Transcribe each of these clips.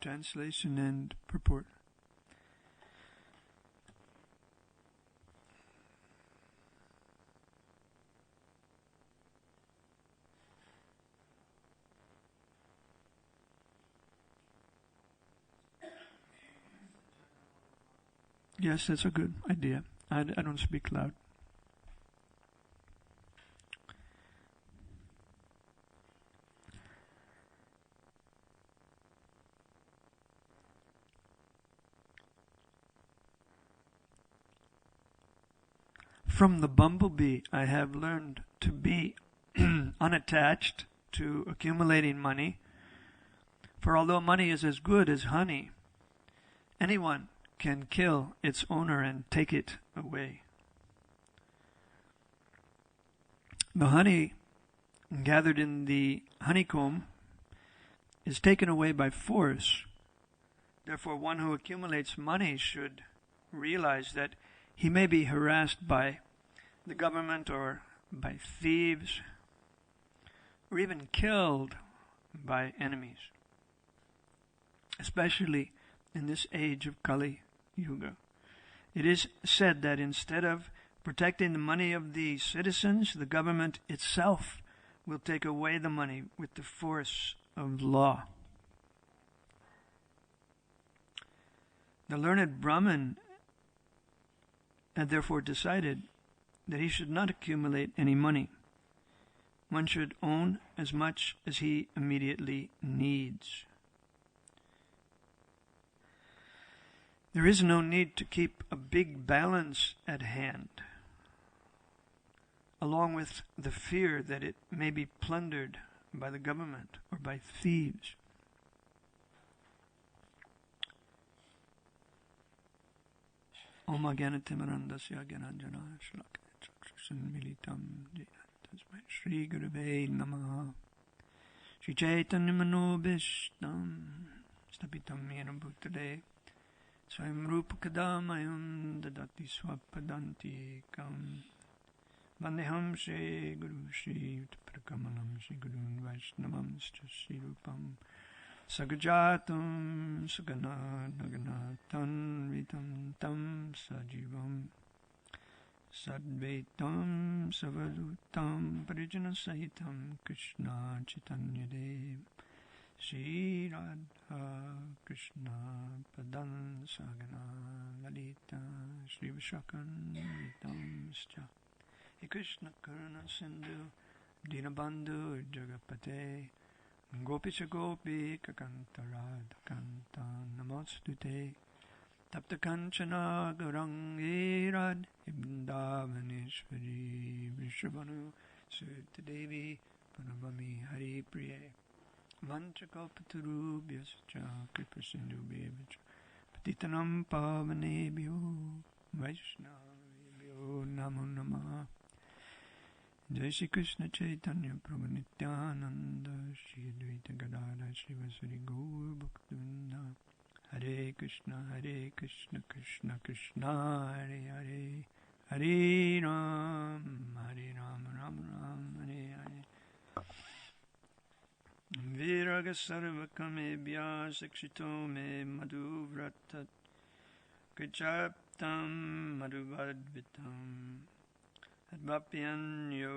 Translation and purport. Yes, that's a good idea. I don't speak loud. From the bumblebee, I have learned to be unattached to accumulating money. For although money is as good as honey, anyone can kill its owner and take it away. The honey gathered in the honeycomb is taken away by force. Therefore, one who accumulates money should realize that he may be harassed by the government or by thieves or even killed by enemies, especially in this age of Kali Yuga. It is said that instead of protecting the money of the citizens, the government itself will take away the money with the force of law. The learned Brahmin had therefore decided that he should not accumulate any money. One should own as much as he immediately needs. There is no need to keep a big balance at hand, along with the fear that it may be plundered by the government or by thieves. Om Agyanatimarandasya Gyananjana Shalakaya Chakshusanmilitam Jena Tasmai Shri Gurave Namaha Shri Chaitanya Manobishtam Stapitam Yena Bhutale Swayam Rupa Kadamayam Dadati Swapadanti Kam Vandeham Shri Guru Shri Prakamalam Shri Guru Vaishnavam Shri Rupam Sagajatam Sagana Nagana Tanvitam Tam Sajivam Sadvaitam Savadutam Parijana Sahitam Krishna Chaitanya Dev Shri Radha Krishna Padan Sagana Lalita Shri Vishakan Vitam Scha He Krishna Karuna Sindhu Dinabandhu Jagapate Gopisha Gopi Kakanta Radha Kanta Namostute Tapta Kanchana Gaurangi Radhe Vrindavaneshwari Vrishabhanu Sutta Devi Panavami Hari Priye Vanchakalpaturu Vyascha Kripasindu Bhavacha Patitanam Pavanebhyo Vaishnavebhyo Namo Namaha Jai Shri Krishna Chaitanya Prabhu Nityananda Shri Advaita Gadadhara Shri Vasari Gaur Bhaktivinoda Hare Krishna Krishna Krishna Hare Hare Hare Ram Ram Ram Hare Hare Viraga Sarvakamebhya Sakshito Me Madhuvratat Krichaptam Madhuvadvitam Advapyanyo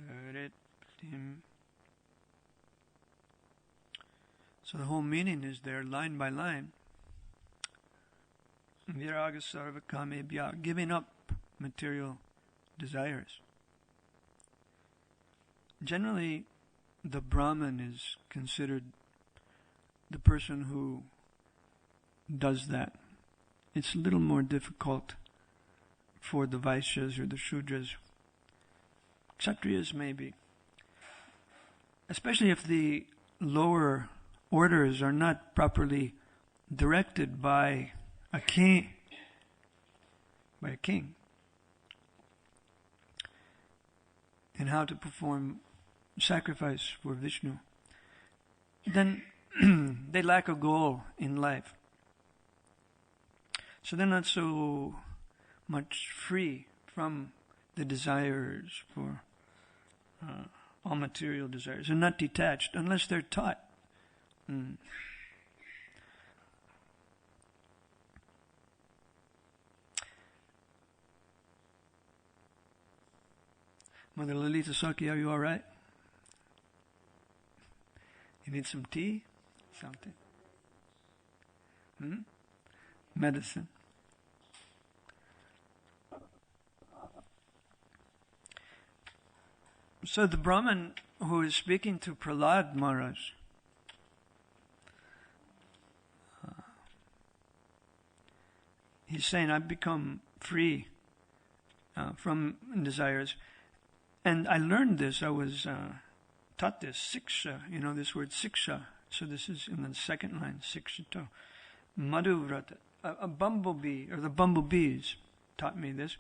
Harettim. So the whole meaning is there, line by line. Viraga Sarvakamebhya, giving up material desires. Generally, the Brahmin is considered the person who does that. It's a little more difficult for the Vaishyas or the Shudras. Kshatriyas maybe. Especially if the lower orders are not properly directed by a king. And how to perform sacrifice for Vishnu. Then they lack a goal in life. So they're not so much free from the desires for all material desires. They're not detached unless they're taught. Mother Lalita Saki, are you all right? You need some tea? Something? Medicine. So the Brahmin who is speaking to Prahlad Maharaj, he's saying, I've become free from desires. And I learned this, I was taught this, siksha, this word siksha. So this is in the second line, sikshato. Madhuvrata, a bumblebee, or the bumblebees taught me this.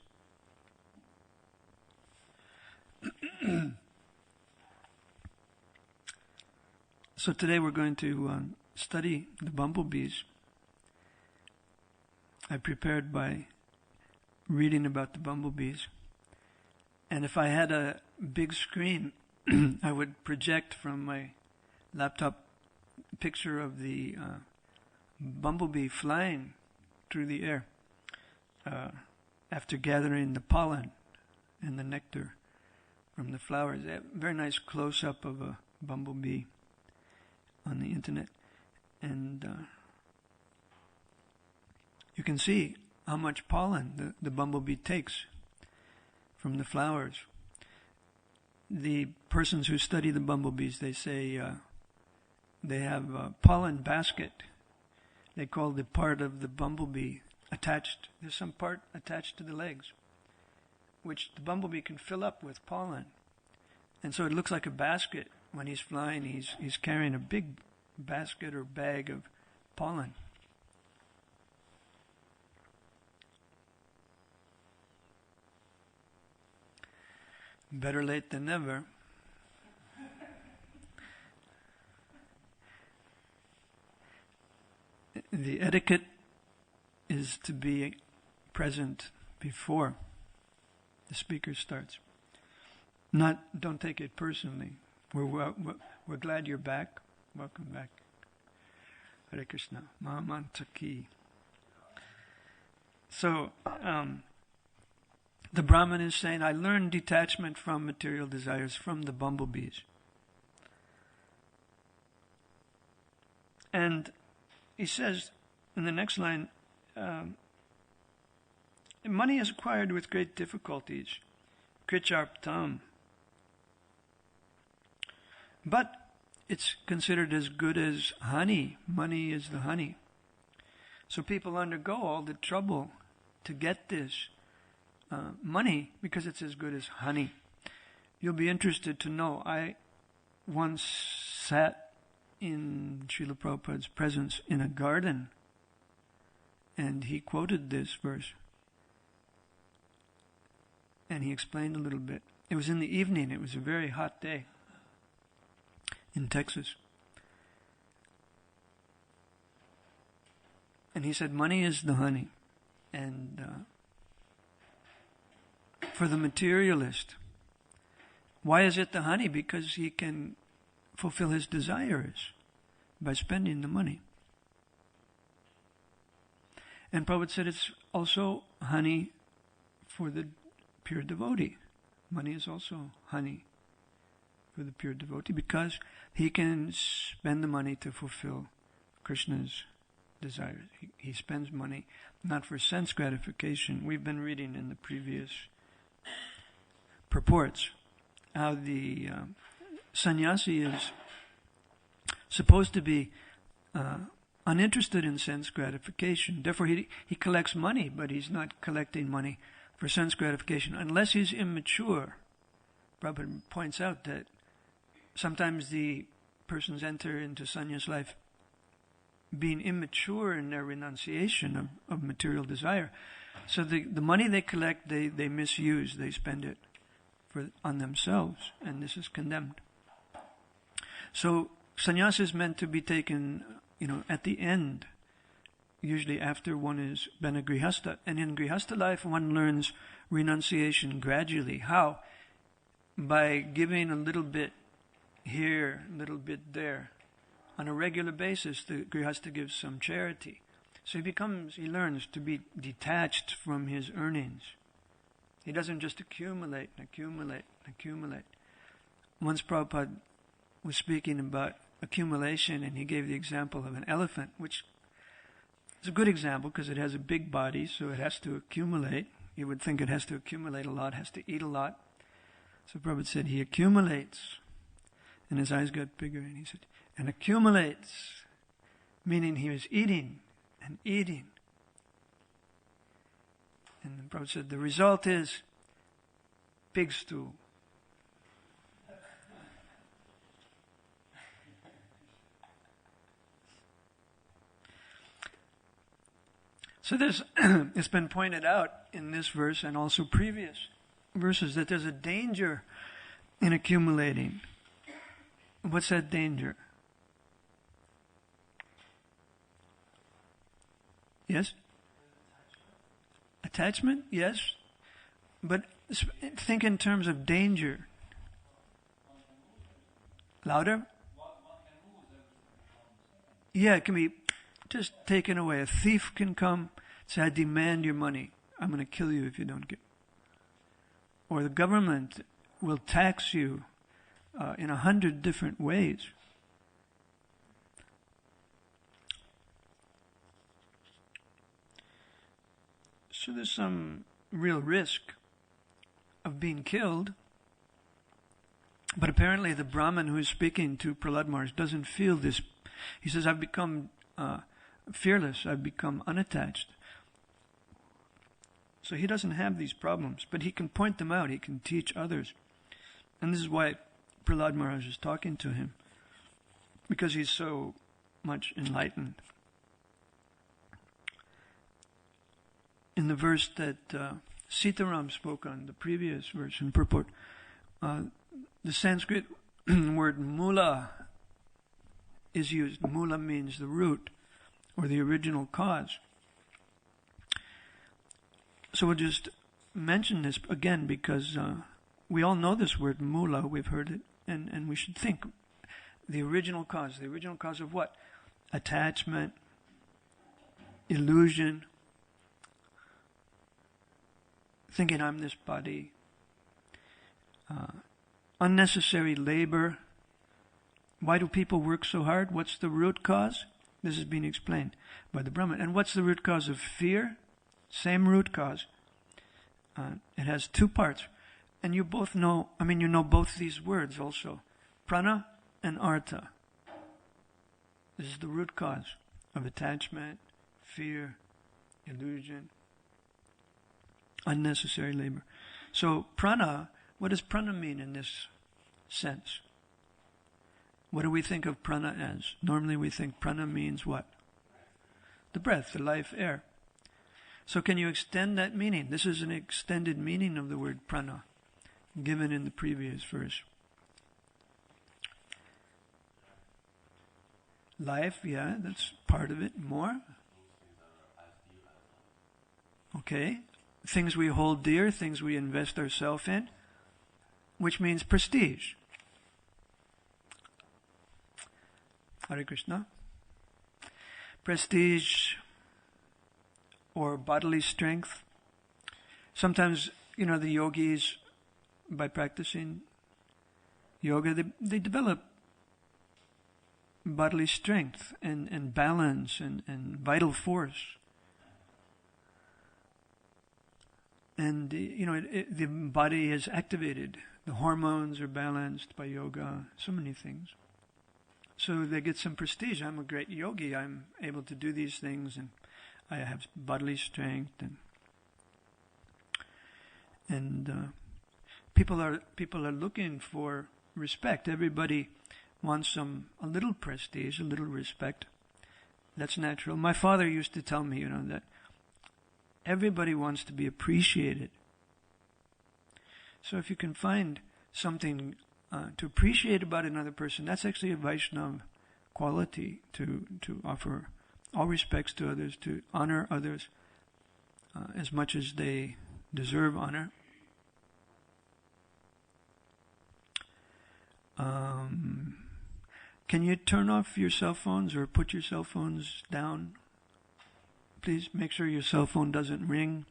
So today we're going to study the bumblebees. I prepared by reading about the bumblebees. And if I had a big screen, I would project from my laptop a picture of the bumblebee flying through the air after gathering the pollen and the nectar from the flowers. A very nice close-up of a bumblebee on the internet. And you can see how much pollen the bumblebee takes from the flowers. The persons who study the bumblebees, they say they have a pollen basket. They call the part of the bumblebee attached. There's some part attached to the legs, which the bumblebee can fill up with pollen. And so it looks like a basket. When he's flying, he's carrying a big basket or bag of pollen. Better late than never. The etiquette is to be present before the speaker starts. Don't take it personally. We're glad you're back. Welcome back. Hare Krishna. Mahamantaki. So, the Brahmin is saying, I learned detachment from material desires from the bumblebees. And he says in the next line, money is acquired with great difficulties. Kricharptam. But it's considered as good as honey. Money is the honey. So people undergo all the trouble to get this money because it's as good as honey. You'll be interested to know, I once sat in Srila Prabhupada's presence in a garden and he quoted this verse and he explained a little bit. It was in the evening, it was a very hot day in Texas. And he said, money is the honey. And for the materialist, why is it the honey? Because he can fulfill his desires by spending the money. And Prabhupada said it's also honey for the pure devotee. Money is also honey for the pure devotee because he can spend the money to fulfill Krishna's desires. He spends money not for sense gratification. We've been reading in the previous purports how the sannyasi is supposed to be uninterested in sense gratification. Therefore, he collects money, but he's not collecting money for sense gratification unless he's immature. Prabhupada points out that sometimes the persons enter into sannyas life being immature in their renunciation of material desire. So the money they collect, they misuse, they spend it on themselves, and this is condemned. So sannyas is meant to be taken, at the end, usually after one has been a grihastha. And in grihastha life, one learns renunciation gradually. How? By giving a little bit here, a little bit there. On a regular basis, the grihastha gives some charity. So he learns to be detached from his earnings. He doesn't just accumulate and accumulate and accumulate. Once Prabhupada was speaking about accumulation, and he gave the example of an elephant, which is a good example because it has a big body, so it has to accumulate. You would think it has to accumulate a lot, has to eat a lot. So Prabhupada said he accumulates, and his eyes got bigger, and he said, and accumulates, meaning he was eating and eating. And the Prabhupada said the result is pig stool. So there's, it's been pointed out in this verse and also previous verses that there's a danger in accumulating. What's that danger? Yes? Attachment? Yes. But think in terms of danger. Louder? Yeah, it can be just taken away. A thief can come, say, I demand your money. I'm going to kill you if you don't get it. Or the government will tax you in 100 different ways. So there's some real risk of being killed. But apparently the Brahmin who is speaking to Prahlad Maharaj doesn't feel this. He says, I've become fearless. I've become unattached. So he doesn't have these problems, but he can point them out. He can teach others. And this is why Prahlad Maharaj is talking to him, because he's so much enlightened. In the verse that Sitaram spoke on, the previous verse in purport, the Sanskrit word mula is used. Mula means the root or the original cause. So we'll just mention this again because we all know this word mula, we've heard it, and we should think. The original cause of what? Attachment, illusion, thinking I'm this body, unnecessary labor. Why do people work so hard? What's the root cause? This is being explained by the Brahman. And what's the root cause of fear? Same root cause. It has two parts. And you both know, you know both these words also. Prana and artha. This is the root cause of attachment, fear, illusion, unnecessary labor. So prana, what does prana mean in this sense? What do we think of prana as? Normally we think prana means what? The breath, the life air. So can you extend that meaning? This is an extended meaning of the word prana, given in the previous verse. Life, yeah, that's part of it. More? Okay. Things we hold dear, things we invest ourselves in, which means prestige. Hare Krishna. Prestige or bodily strength. Sometimes, the yogis, by practicing yoga, they develop bodily strength and balance and vital force. And, the body is activated. The hormones are balanced by yoga, so many things. So they get some prestige. I'm a great yogi. I'm able to do these things, and I have bodily strength, and people are looking for respect. Everybody wants a little prestige, a little respect. That's natural. My father used to tell me, that everybody wants to be appreciated. So if you can find something to appreciate about another person, that's actually a Vaishnava quality, to offer all respects to others, to honor others as much as they deserve honor. Can you turn off your cell phones or put your cell phones down? Please make sure your cell phone doesn't ring.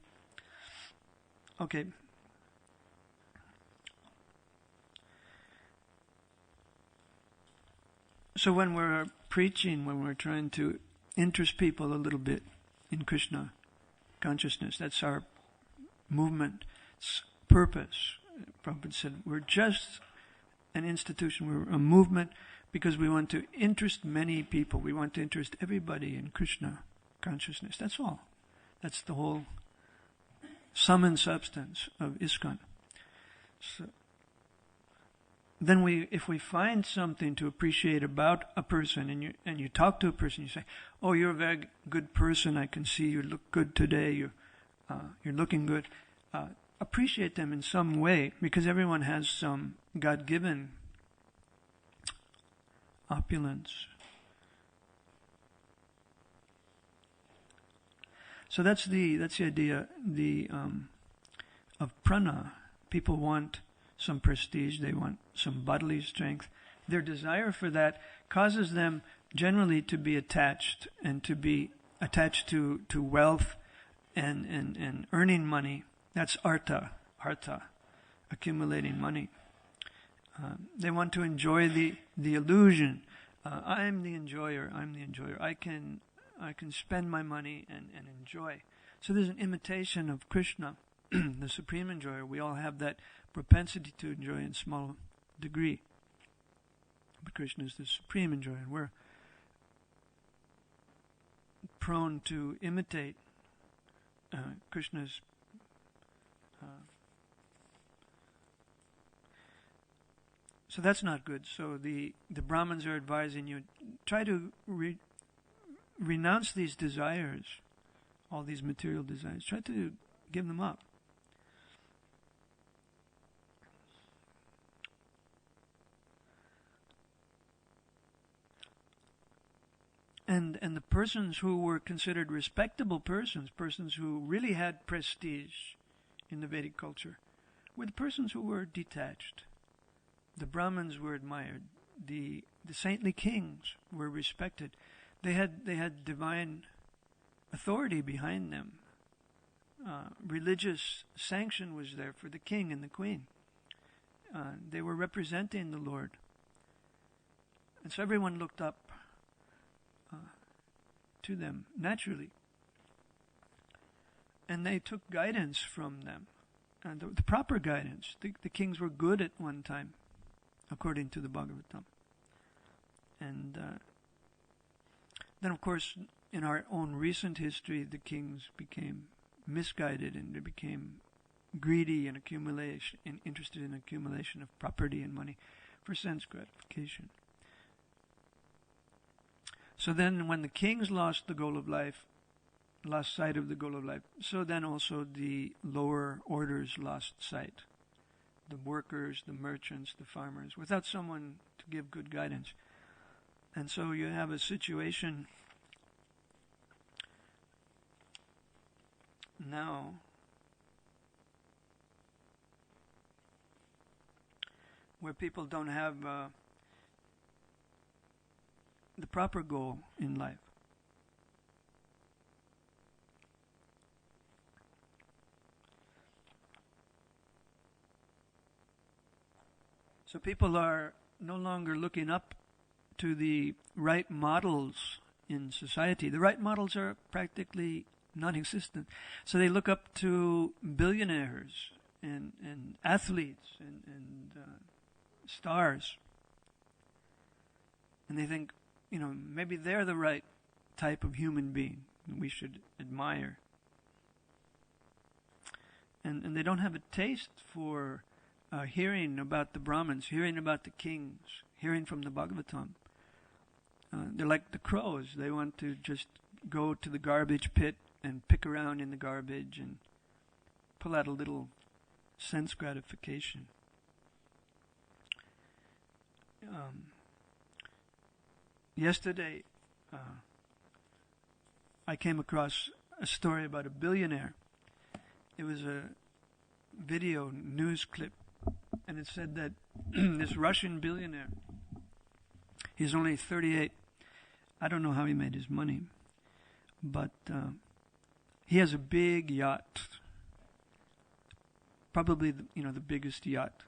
Okay, So when we're preaching, when we're trying to interest people a little bit in Krishna consciousness, that's our movement's purpose. Prabhupada said, we're just an institution, we're a movement because we want to interest many people. We want to interest everybody in Krishna consciousness. That's all. That's the whole sum and substance of ISKCON. So then if we find something to appreciate about a person, and you talk to a person, you say, "Oh, you're a very good person. I can see you look good today. You're looking good." Appreciate them in some way, because everyone has some God-given opulence. So that's the idea of prana. People want some prestige, they want some bodily strength. Their desire for that causes them generally to be attached, and to be attached to wealth and earning money. That's artha, accumulating money. They want to enjoy the illusion. I'm the enjoyer. I can spend my money and enjoy. So there's an imitation of Krishna, the supreme enjoyer. We all have that propensity to enjoy in small degree. But Krishna is the supreme enjoyer, and we're prone to imitate Krishna's so that's not good. So the Brahmins are advising you, try to renounce these desires, all these material desires. Try to give them up. And the persons who were considered respectable persons who really had prestige in the Vedic culture, were the persons who were detached. The Brahmins were admired. The saintly kings were respected. They had divine authority behind them. Religious sanction was there for the king and the queen. They were representing the Lord. And so everyone looked up to them naturally. And they took guidance from them. The proper guidance. The kings were good at one time, according to the Bhagavatam. And then, of course, in our own recent history, the kings became misguided, and they became greedy and interested in accumulation of property and money for sense gratification. So then when the kings lost the goal of life, lost sight of the goal of life, so then also the lower orders lost sight. The workers, the merchants, the farmers, without someone to give good guidance. And so you have a situation now where people don't have the proper goal in life. So people are no longer looking up to the right models in society. The right models are practically non-existent. So they look up to billionaires and athletes and stars. And they think, maybe they're the right type of human being we should admire. And they don't have a taste for hearing about the Brahmins, hearing about the kings, hearing from the Bhagavatam. They're like the crows. They want to just go to the garbage pit and pick around in the garbage and pull out a little sense gratification. Yesterday, I came across a story about a billionaire. It was a video news clip, and it said that this Russian billionaire, he's only 38. I don't know how he made his money, but he has a big yacht, probably the biggest yacht,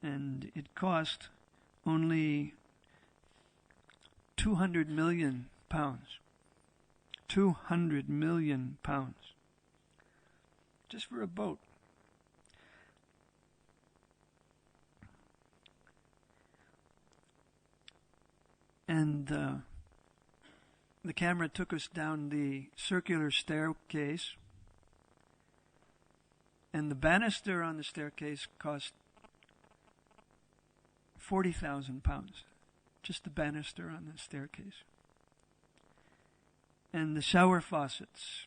and it cost only 200 million pounds. 200 million pounds. Just for a boat. And the camera took us down the circular staircase. And the banister on the staircase cost 40,000 pounds. Just the banister on the staircase. And the shower faucets,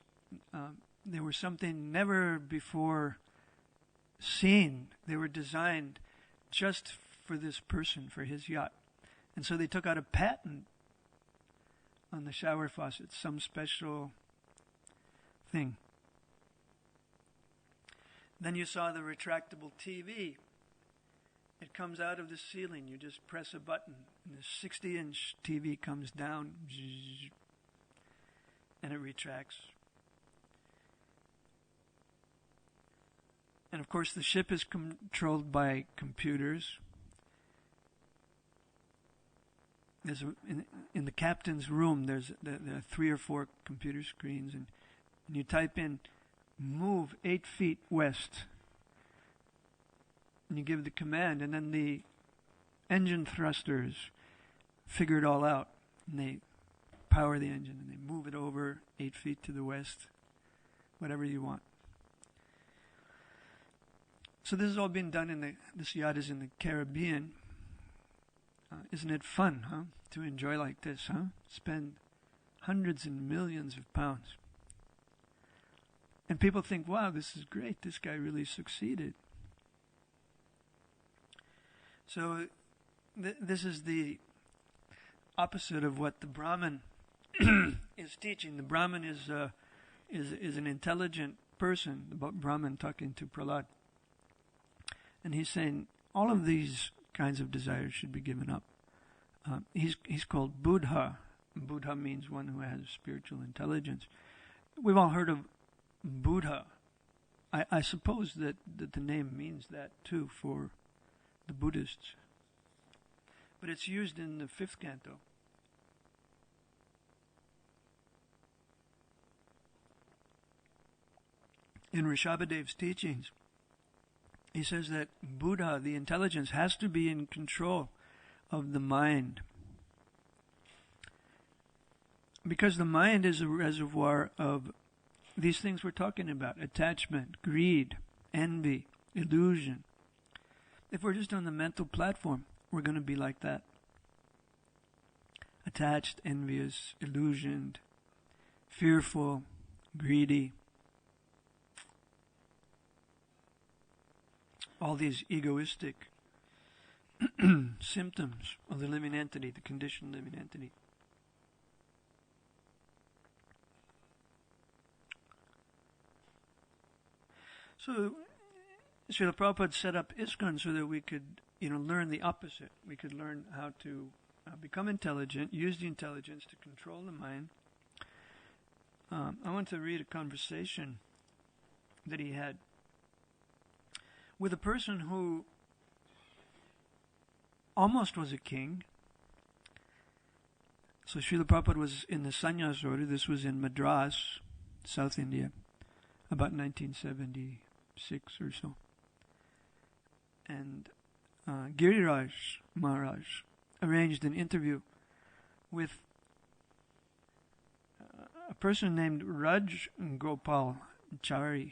they were something never before seen. They were designed just for this person, for his yacht. And so they took out a patent on the shower faucets, some special thing. Then you saw the retractable TV. It comes out of the ceiling. You just press a button, and the 60-inch TV comes down, and it retracts. And of course, the ship is controlled by computers. In the captain's room, there are 3 or 4 computer screens, and you type in, move 8 feet west. And you give the command, and then the engine thrusters figure it all out. And they power the engine, and they move it over 8 feet to the west, whatever you want. So this has all been done this yacht is in the Caribbean. Isn't it fun, huh? To enjoy like this, huh? Spend hundreds and millions of pounds. And people think, wow, this is great. This guy really succeeded. So this is the opposite of what the Brahmin is teaching. The Brahmin is an intelligent person. The Brahmin talking to Prahlad. And he's saying all of these kinds of desires should be given up. He's called Buddha. Buddha means one who has spiritual intelligence. We've all heard of Buddha. I suppose that the name means that too for the Buddhists. But it's used in the 5th canto. In Rishabhadev's teachings, he says that Buddha, the intelligence, has to be in control of the mind. Because the mind is a reservoir of these things we're talking about: attachment, greed, envy, illusion. If we're just on the mental platform, we're going to be like that. Attached, envious, illusioned, fearful, greedy. All these egoistic symptoms of the living entity, the conditioned living entity. So, Srila Prabhupada set up ISKCON so that we could, learn the opposite. We could learn how to become intelligent, use the intelligence to control the mind. I want to read a conversation that he had with a person who almost was a king. So Srila Prabhupada was in the Sannyas order. This was in Madras, South India, about 1976 or so. And Giriraj Maharaj arranged an interview with a person named Raj Gopal Chari.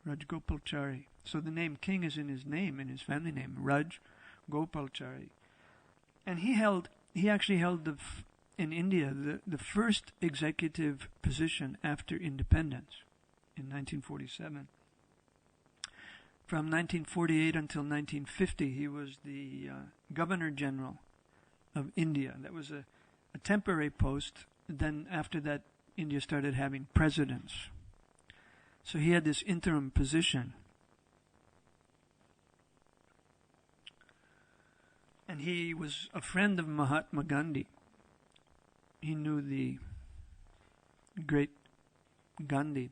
Raj Gopal Chari. So the name King is in his name, in his family name, Raj Gopal Chari. And he actually held in India the first executive position after independence in 1947. From 1948 until 1950, he was the Governor General of India. That was a temporary post. Then after that, India started having presidents. So he had this interim position. And he was a friend of Mahatma Gandhi. He knew the great Gandhi.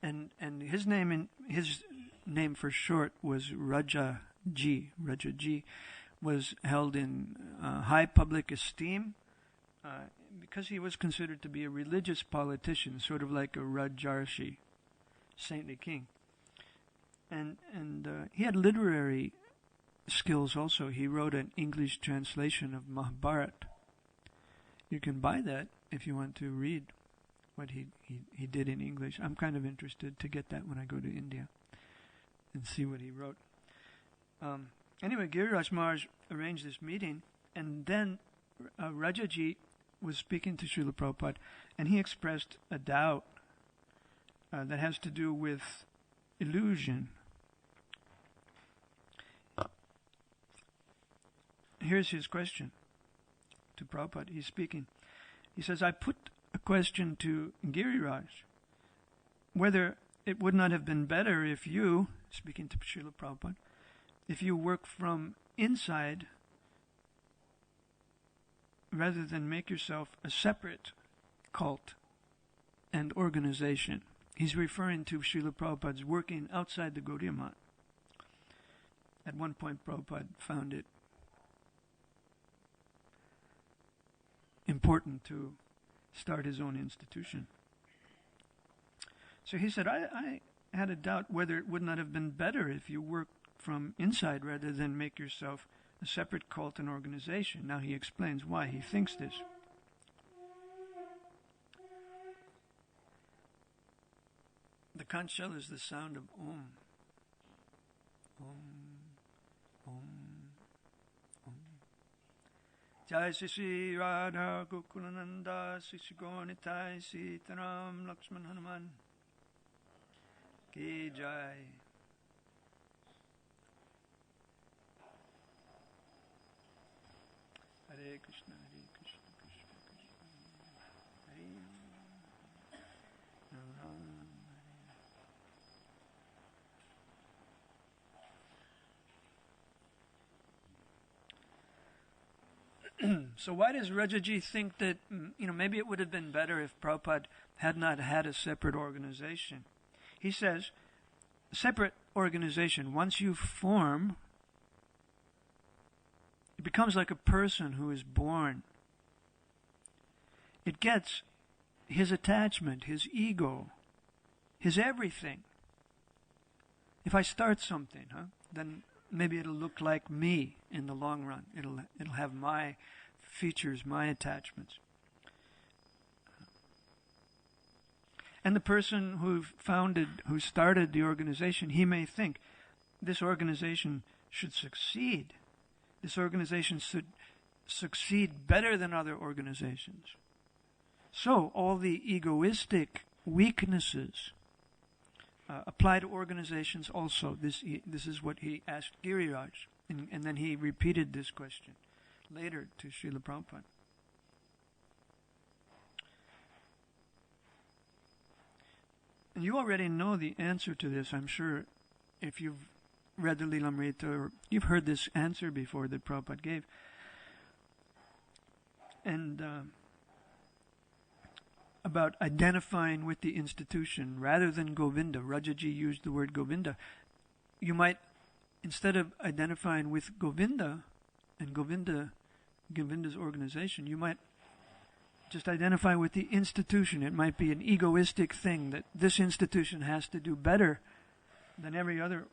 And his name for short was Rajaji, was held in high public esteem because he was considered to be a religious politician, sort of like a Rajarshi, saintly king. And he had literary skills also. He wrote an English translation of Mahabharata. You can buy that if you want to read what he did in English. I'm kind of interested to get that when I go to India and see what he wrote. Anyway, Giriraj Maharaj arranged this meeting, and then Rajaji was speaking to Srila Prabhupada, and he expressed a doubt that has to do with illusion. Here's his question to Prabhupada. He's speaking. He says, I put a question to Giriraj, whether it would not have been better if you, speaking to Srila Prabhupada, if you work from inside rather than make yourself a separate cult and organization. He's referring to Srila Prabhupada's working outside the Gaudiya Math. At one point, Prabhupada found it important to start his own institution. So he said, I had a doubt whether it would not have been better if you worked from inside rather than make yourself a separate cult and organization. Now he explains why he thinks this. The conch shell is the sound of Om. Om. Om. Om. Jai Sri Radha Gokulananda Sri Gonitai Sitaram Lakshman Hanuman Ki Jai. Hare Krishna, Hare Krishna, Krishna Krishna, Hare Ram, Hare. So why does Rajaji think that, maybe it would have been better if Prabhupada had not had a separate organization? He says, separate organization, once you form, it becomes like a person who is born. It gets his attachment, his ego, his everything. If I start something, then maybe it'll look like me in the long run. It'll have my features, my attachments. And the person who started the organization, he may think, this organization should succeed. This organization should succeed better than other organizations. So all the egoistic weaknesses apply to organizations also. This is what he asked Giriraj. And then he repeated this question later to Srila Prabhupada. And you already know the answer to this, I'm sure, if you've read the Lilamrita, or you've heard this answer before that Prabhupada gave. And about identifying with the institution rather than Govinda. Rajaji used the word Govinda. You might, instead of identifying with Govinda and Govinda's organization, you might just identify with the institution. It might be an egoistic thing that this institution has to do better than every other.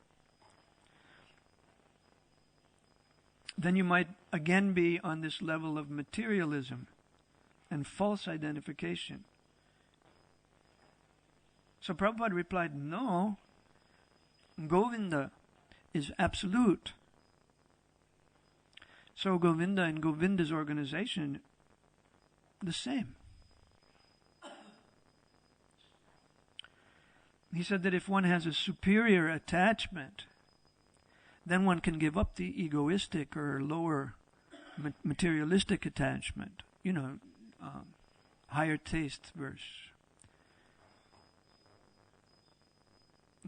Then you might again be on this level of materialism and false identification. So Prabhupada replied, no, Govinda is absolute. So Govinda and Govinda's organization, the same. He said that if one has a superior attachment, then one can give up the egoistic or lower materialistic attachment. Higher taste verse.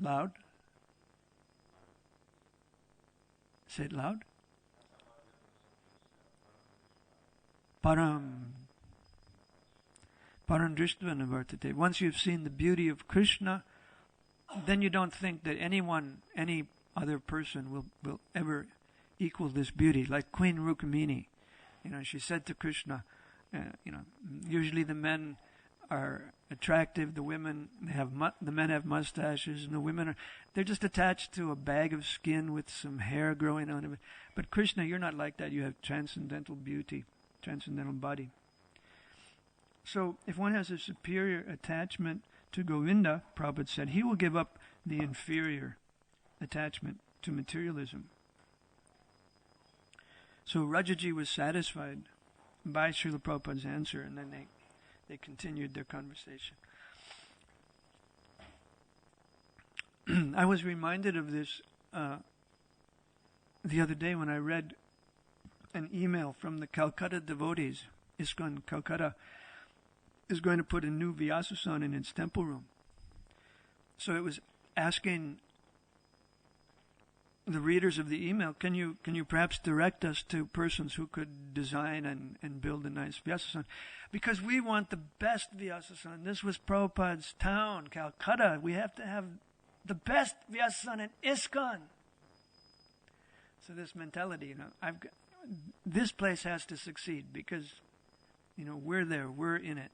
Loud? Say it loud. Param drishtva nivartate. Once you've seen the beauty of Krishna, then you don't think that any other person will ever equal this beauty, like Queen Rukmini. She said to Krishna, usually the men are attractive, the women the men have mustaches, and the women they're just attached to a bag of skin with some hair growing on it. But Krishna, you're not like that. You have transcendental beauty, transcendental body. So if one has a superior attachment to Govinda, Prabhupada said, he will give up the inferior attachment to materialism. So Rajaji was satisfied by Srila Prabhupada's answer, and then they continued their conversation. I was reminded of this the other day when I read an email from the Calcutta devotees. ISKCON Calcutta is going to put a new Vyasasana in its temple room. So it was asking the readers of the email, can you perhaps direct us to persons who could design and build a nice Vyasasana? Because we want the best Vyasasana. This was Prabhupada's town, Calcutta. We have to have the best Vyasasana in ISKCON. So this mentality, this place has to succeed because, we're there, we're in it.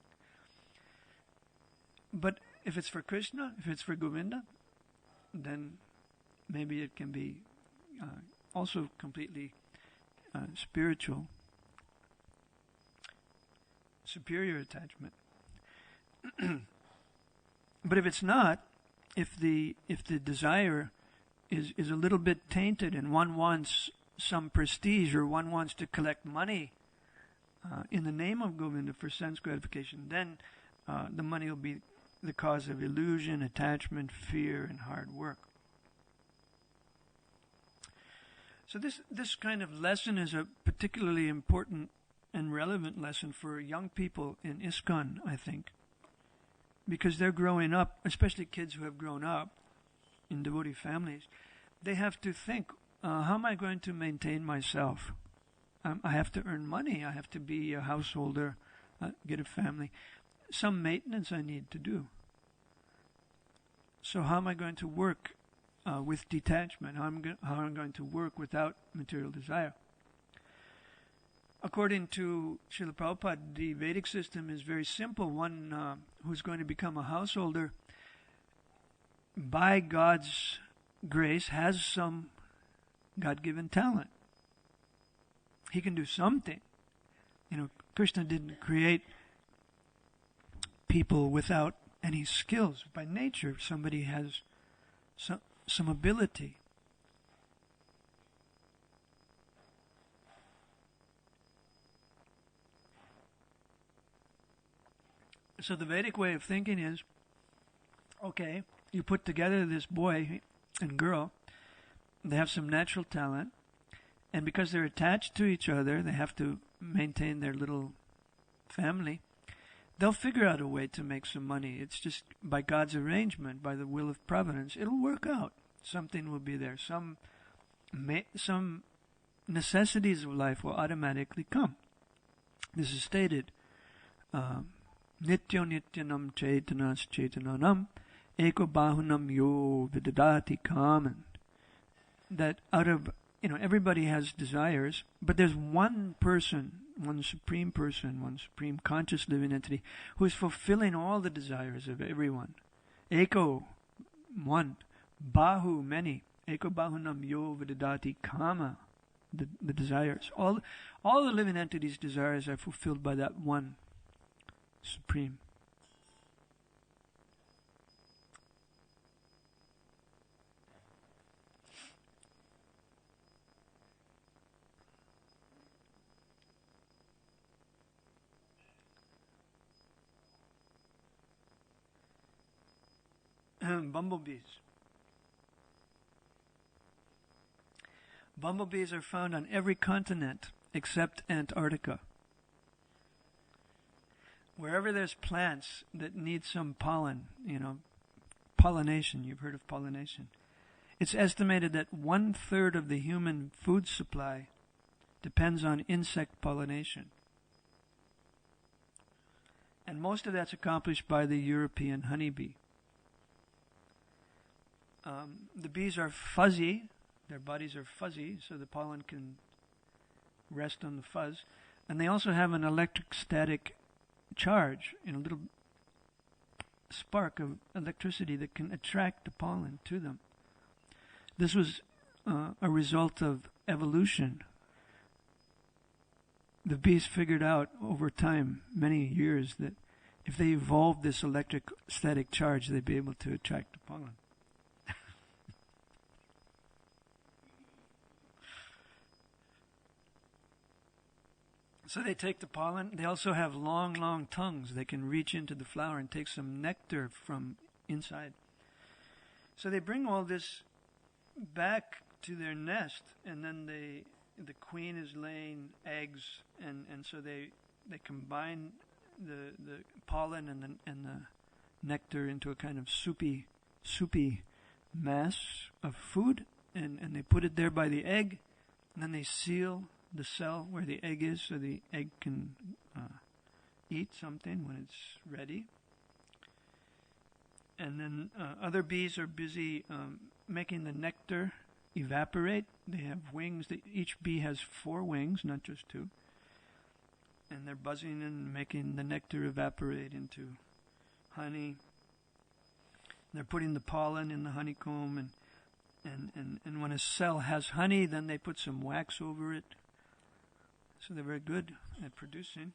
But if it's for Krishna, if it's for Govinda, then maybe it can be also completely spiritual, superior attachment. But if it's not, if the desire is a little bit tainted and one wants some prestige or one wants to collect money in the name of Govinda for sense gratification, then the money will be the cause of illusion, attachment, fear, and hard work. So this kind of lesson is a particularly important and relevant lesson for young people in ISKCON, I think, because they're growing up, especially kids who have grown up in devotee families. They have to think, how am I going to maintain myself? I have to earn money. I have to be a householder, get a family. Some maintenance I need to do. So how am I going to work with detachment? How am I going to work without material desire? According to Srila Prabhupada, the Vedic system is very simple. One who's going to become a householder, by God's grace, has some God-given talent. He can do something. Krishna didn't create people without any skills. By nature, somebody has some ability. So the Vedic way of thinking is, okay, you put together this boy and girl, they have some natural talent, and because they're attached to each other, they have to maintain their little family. They'll figure out a way to make some money. It's just by God's arrangement, by the will of providence, it'll work out. Something will be there. Some necessities of life will automatically come. This is stated. Nityo nityanam chaitanas chaitananam eko bahunam yo vidadati kaman. That out of, everybody has desires, but there's one person, one supreme person, one supreme conscious living entity who is fulfilling all the desires of everyone. Eko, one. Bahu, many. Eko bahunam yo vidadati kama, the desires. All the living entities' desires are fulfilled by that one supreme. Bumblebees. Bumblebees are found on every continent except Antarctica. Wherever there's plants that need some pollen, pollination, you've heard of pollination. It's estimated that 1/3 of the human food supply depends on insect pollination. And most of that's accomplished by the European honeybee. The bees are fuzzy, Their bodies are fuzzy, so the pollen can rest on the fuzz. And they also have an electrostatic charge, a little spark of electricity that can attract the pollen to them. This was a result of evolution. The bees figured out over time, many years, that if they evolved this electrostatic charge, they'd be able to attract the pollen. So they take the pollen. They also have long, long tongues. They can reach into the flower and take some nectar from inside. So they bring all this back to their nest, and then the queen is laying eggs, and so they combine the pollen and the nectar into a kind of soupy mass of food, and they put it there by the egg, and then they seal the cell where the egg is so the egg can eat something when it's ready. And then other bees are busy making the nectar evaporate. They have wings. Each bee has 4 wings, not just 2. And they're buzzing and making the nectar evaporate into honey. They're putting the pollen in the honeycomb, and when a cell has honey, then they put some wax over it. So they're very good at producing.